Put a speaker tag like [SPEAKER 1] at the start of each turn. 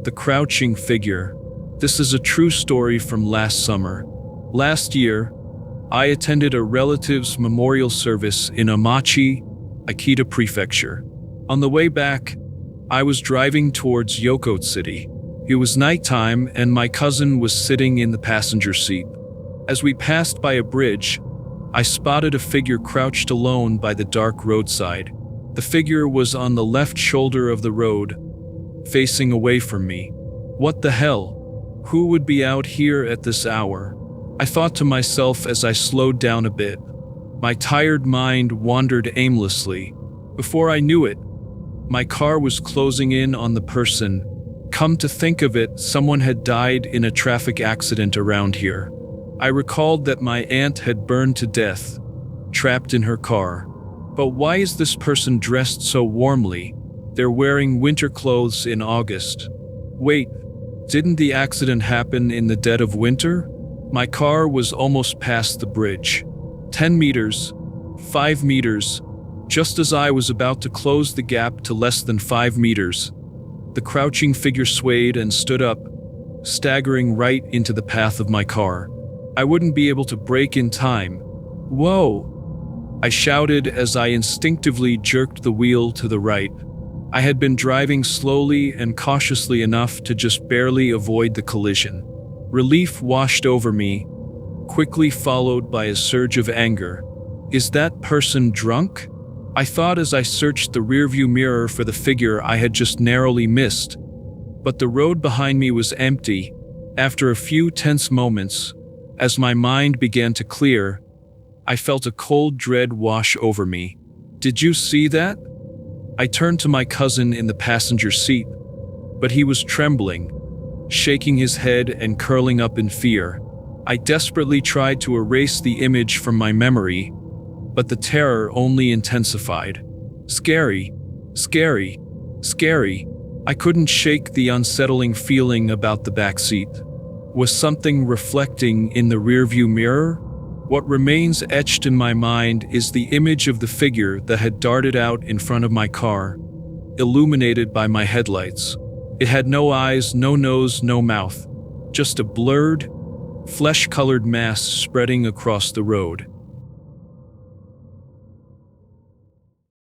[SPEAKER 1] The crouching figure. This is a true story from last summer. Last year, I attended a relative's memorial service in Amachi, Akita Prefecture. On the way back, I was driving towards Yokote City. It was nighttime and my cousin was sitting in the passenger seat. As we passed by a bridge, I spotted a figure crouched alone by the dark roadside. The figure was on the left shoulder of the road, facing away from me. What the hell? Who would be out here at this hour? I thought to myself as I slowed down a bit. My tired mind wandered aimlessly. Before I knew it, my car was closing in on the person. Come to think of it, someone had died in a traffic accident around here. I recalled that my aunt had burned to death, trapped in her car. But why is this person dressed so warmly? They're wearing winter clothes in August. Wait, didn't the accident happen in the dead of winter? My car was almost past the bridge. 10 meters, 5 meters. Just as I was about to close the gap to less than 5 meters, the crouching figure swayed and stood up, staggering right into the path of my car. I wouldn't be able to brake in time. Whoa! I shouted as I instinctively jerked the wheel to the right. I had been driving slowly and cautiously enough to just barely avoid the collision. Relief washed over me, quickly followed by a surge of anger. Is that person drunk? I thought as I searched the rearview mirror for the figure I had just narrowly missed. But the road behind me was empty. After a few tense moments, as my mind began to clear, I felt a cold dread wash over me. Did you see that? I turned to my cousin in the passenger seat, but he was trembling, shaking his head and curling up in fear. I desperately tried to erase the image from my memory, but the terror only intensified. Scary, scary, scary. I couldn't shake the unsettling feeling about the back seat. Was something reflecting in the rearview mirror? What remains etched in my mind is the image of the figure that had darted out in front of my car, illuminated by my headlights. It had no eyes, no nose, no mouth, just a blurred, flesh-colored mass spreading across the road.